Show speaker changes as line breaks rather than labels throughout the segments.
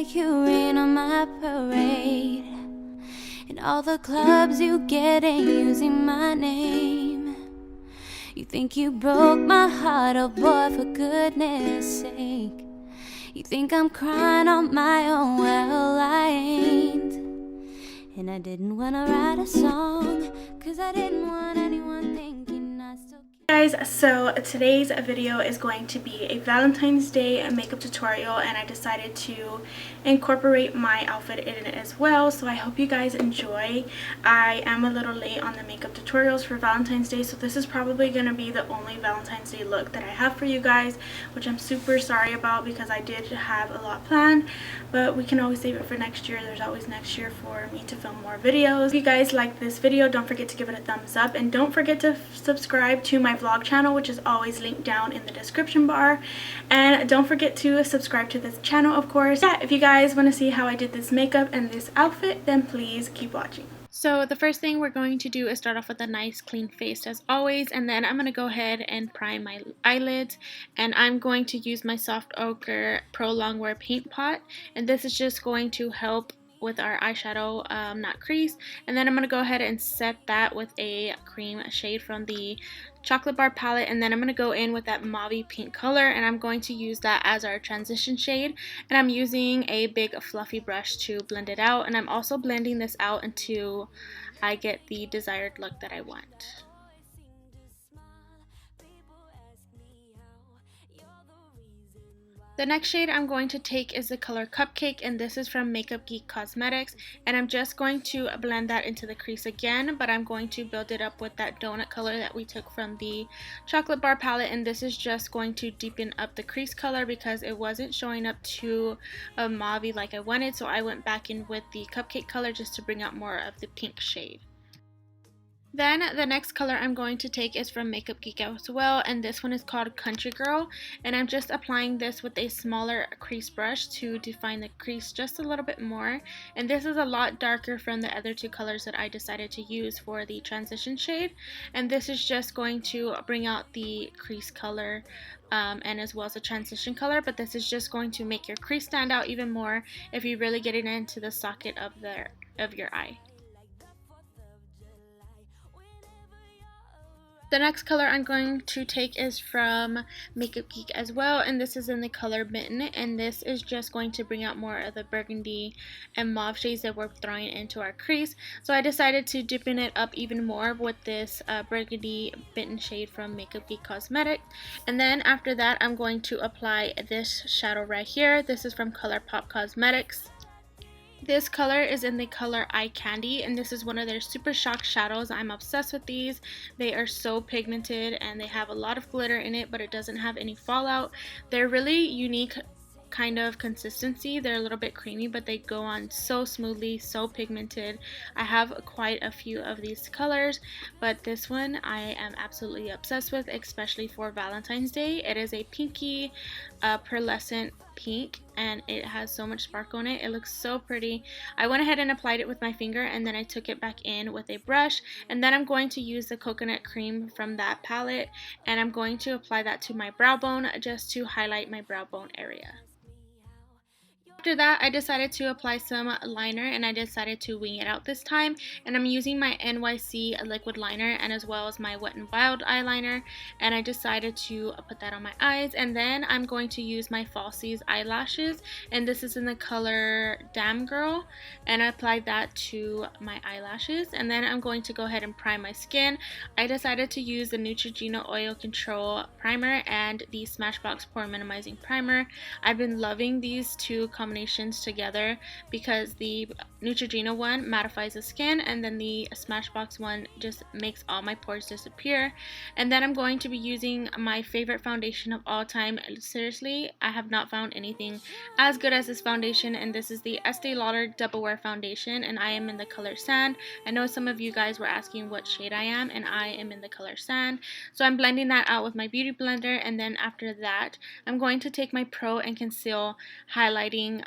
make you rain on my parade. And all the clubs you get ain't using my name. You think you broke my heart, oh boy, for goodness sake. You think I'm crying on my own, well I ain't. And I didn't wanna write a song, cause I didn't want anyone thinking I still
Guys, so today's video is going to be a Valentine's Day makeup tutorial, and I decided to incorporate my outfit in it as well, so I hope you guys enjoy. I am a little late on the makeup tutorials for Valentine's Day, so this is probably going to be the only Valentine's Day look that I have for you guys, which I'm super sorry about because I did have a lot planned, but we can always save it for next year. There's always next year for me to film more videos. If you guys like this video, don't forget to give it a thumbs up, and don't forget to subscribe to my vlog channel, which is always linked down in the description bar, and don't forget to subscribe to this channel, of course. Yeah, if you guys want to see how I did this makeup and this outfit, then please keep watching. So the first thing we're going to do is start off with a nice clean face as always, and then I'm going to go ahead and prime my eyelids, and I'm going to use my Soft Ochre Pro Longwear paint pot, and this is just going to help with our eyeshadow not crease. And then I'm going to go ahead and set that with a cream shade from the Chocolate Bar palette, and then I'm going to go in with that mauve pink color, and I'm going to use that as our transition shade, and I'm using a big fluffy brush to blend it out, and I'm also blending this out until I get the desired look that I want. The next shade I'm going to take is the color Cupcake, and this is from Makeup Geek Cosmetics, and I'm just going to blend that into the crease again, but I'm going to build it up with that donut color that we took from the Chocolate Bar palette, and this is just going to deepen up the crease color because it wasn't showing up too mauve like I wanted, so I went back in with the Cupcake color just to bring out more of the pink shade. Then the next color I'm going to take is from Makeup Geek as well, and this one is called Country Girl, and I'm just applying this with a smaller crease brush to define the crease just a little bit more, and this is a lot darker from the other two colors that I decided to use for the transition shade, and this is just going to bring out the crease color and as well as the transition color, but this is just going to make your crease stand out even more if you really get it into the socket of your eye. The next color I'm going to take is from Makeup Geek as well, and this is in the color Mitten, and this is just going to bring out more of the burgundy and mauve shades that we're throwing into our crease. So I decided to deepen it up even more with this burgundy Mitten shade from Makeup Geek Cosmetics. And then after that, I'm going to apply this shadow right here. This is from ColourPop Cosmetics. This color is in the color Eye Candy, and this is one of their Super Shock shadows. I'm obsessed with these. They are so pigmented and they have a lot of glitter in it, but it doesn't have any fallout. They're really unique kind of consistency. They're a little bit creamy, but they go on so smoothly, so pigmented. I have quite a few of these colors, but this one I am absolutely obsessed with, especially for Valentine's Day. It is a pinky pearlescent pink, and it has so much sparkle in it. It looks so pretty. I went ahead and applied it with my finger, and then I took it back in with a brush, and then I'm going to use the coconut cream from that palette, and I'm going to apply that to my brow bone just to highlight my brow bone area. After that, I decided to apply some liner, and I decided to wing it out this time, and I'm using my NYC liquid liner and as well as my Wet n Wild eyeliner, and I decided to put that on my eyes. And then I'm going to use my Falsies eyelashes, and this is in the color Damn Girl, and I applied that to my eyelashes. And then I'm going to go ahead and prime my skin. I decided to use the Neutrogena Oil Control Primer and the Smashbox Pore Minimizing Primer. I've been loving these two combinations together because the Neutrogena one mattifies the skin, and then the Smashbox one just makes all my pores disappear. And then I'm going to be using my favorite foundation of all time. Seriously, I have not found anything as good as this foundation, and this is the Estee Lauder Double Wear Foundation, and I am in the color Sand. I know some of you guys were asking what shade I am, and I am in the color Sand. So I'm blending that out with my beauty blender, and then after that I'm going to take my Pro and Conceal highlighting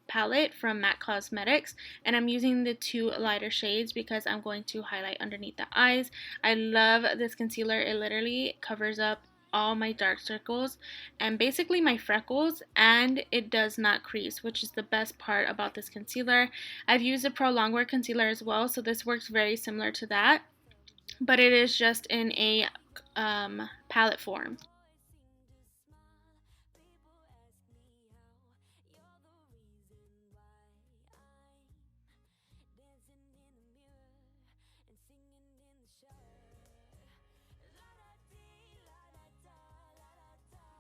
palette from MAC Cosmetics, and I'm using the two lighter shades because I'm going to highlight underneath the eyes. I love this concealer. It literally covers up all my dark circles and basically my freckles, and it does not crease, which is the best part about this concealer. I've used a Pro Longwear concealer as well, so this works very similar to that, but it is just in a palette form.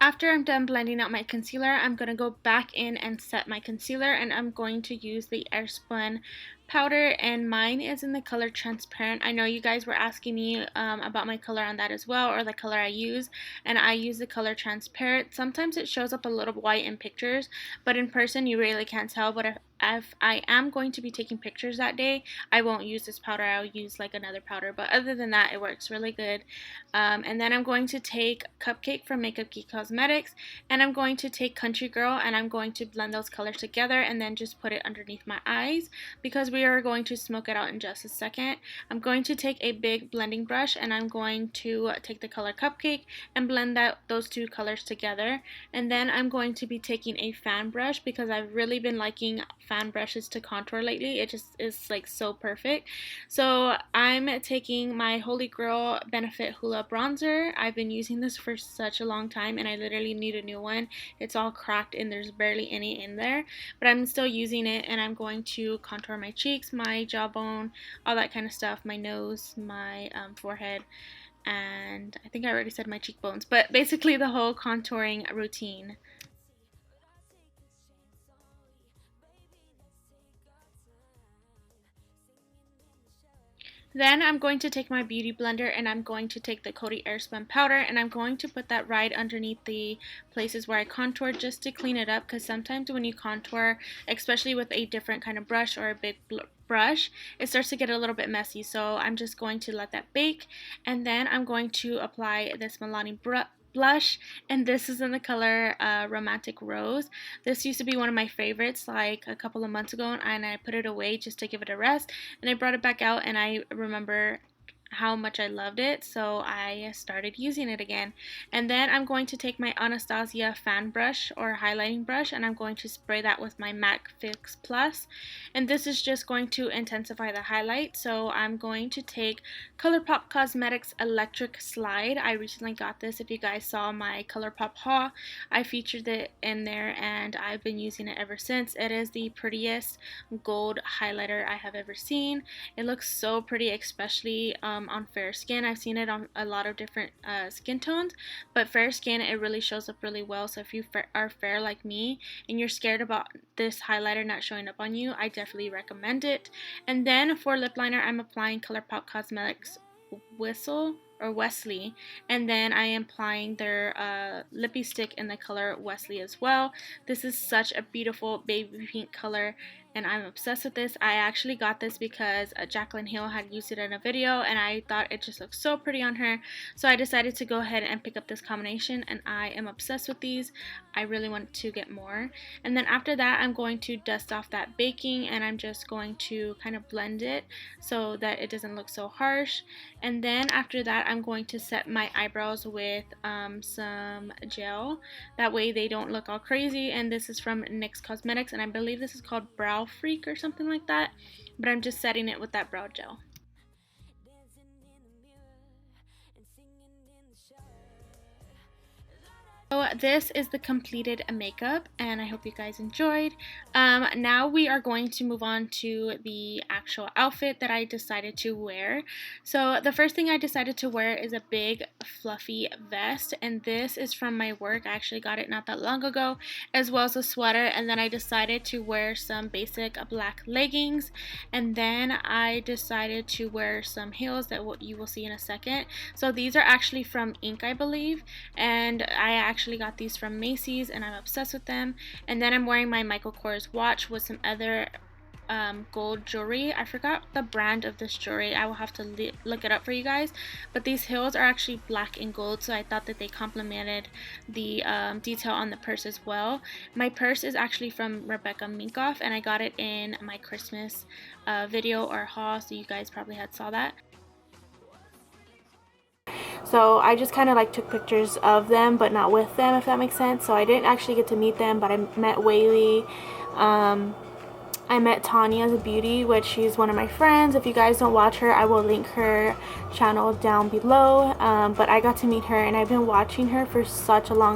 After I'm done blending out my concealer, I'm going to go back in and set my concealer, and I'm going to use the Airspun powder, and mine is in the color Transparent. I know you guys were asking me about my color on that as well, or the color I use, and I use the color Transparent. Sometimes it shows up a little white in pictures, but in person you really can't tell. But if I am going to be taking pictures that day, I won't use this powder. I'll use like another powder, but other than that, it works really good. And then I'm going to take Cupcake from Makeup Geek Cosmetics, and I'm going to take Country Girl, and I'm going to blend those colors together and then just put it underneath my eyes, because we are going to smoke it out in just a second. I'm going to take a big blending brush, and I'm going to take the color Cupcake and blend those two colors together. And then I'm going to be taking a fan brush, because I've really been liking fan brushes to contour lately. It just is like so perfect. So I'm taking my Holy Grail Benefit Hoola bronzer. I've been using this for such a long time, and I literally need a new one. It's all cracked and there's barely any in there, but I'm still using it, and I'm going to contour my cheeks, my jawbone, all that kind of stuff, my nose, my forehead, and I think I already said my cheekbones, but basically the whole contouring routine. Then I'm going to take my beauty blender, and I'm going to take the Coty Airspun powder, and I'm going to put that right underneath the places where I contour, just to clean it up, because sometimes when you contour, especially with a different kind of brush or a big brush, it starts to get a little bit messy. So I'm just going to let that bake, and then I'm going to apply this Milani blush, and this is in the color Romantic Rose. This used to be one of my favorites like a couple of months ago, and I put it away just to give it a rest, and I brought it back out, and I remember how much I loved it, so I started using it again. And then I'm going to take my Anastasia fan brush or highlighting brush, and I'm going to spray that with my MAC Fix Plus, and this is just going to intensify the highlight. So I'm going to take ColourPop Cosmetics Electric Slide. I recently got this. If you guys saw my ColourPop haul, I featured it in there, and I've been using it ever since. It is the prettiest gold highlighter I have ever seen. It looks so pretty, especially on fair skin. I've seen it on a lot of different skin tones, but fair skin, it really shows up really well. So if you are fair like me and you're scared about this highlighter not showing up on you, I definitely recommend it. And then for lip liner, I'm applying ColourPop Cosmetics Wesley, and then I am applying their lippy stick in the color Wesley as well. This is such a beautiful baby pink color, and I'm obsessed with this. I actually got this because Jaclyn Hill had used it in a video, and I thought it just looked so pretty on her, so I decided to go ahead and pick up this combination, and I am obsessed with these. I really want to get more. And then after that, I'm going to dust off that baking, and I'm just going to kind of blend it so that it doesn't look so harsh. And then after that, I'm going to set my eyebrows with some gel. That way they don't look all crazy. And this is from NYX Cosmetics, and I believe this is called Brow Freak or something like that. But I'm just setting it with that brow gel. So this is the completed makeup, and I hope you guys enjoyed. Now we are going to move on to the actual outfit that I decided to wear. So the first thing I decided to wear is a big fluffy vest, and this is from my work. I actually got it not that long ago, as well as a sweater. And then I decided to wear some basic black leggings, and then I decided to wear some heels that you will see in a second. So these are actually from Ink, I believe, and I actually got these from Macy's, and I'm obsessed with them. And then I'm wearing my Michael Kors watch with some other gold jewelry. I forgot the brand of this jewelry. I will have to look it up for you guys, but these heels are actually black and gold, so I thought that they complemented the detail on the purse as well. My purse is actually from Rebecca Minkoff, and I got it in my Christmas video or haul, so you guys probably had saw that.
So I just kind of like took pictures of them but not with them, if that makes sense. So I didn't actually get to meet them, but I met Whaley. I met Tanya the Beauty, which she's one of my friends. If you guys don't watch her, I will link her channel down below. But I got to meet her, and I've been watching her for such a long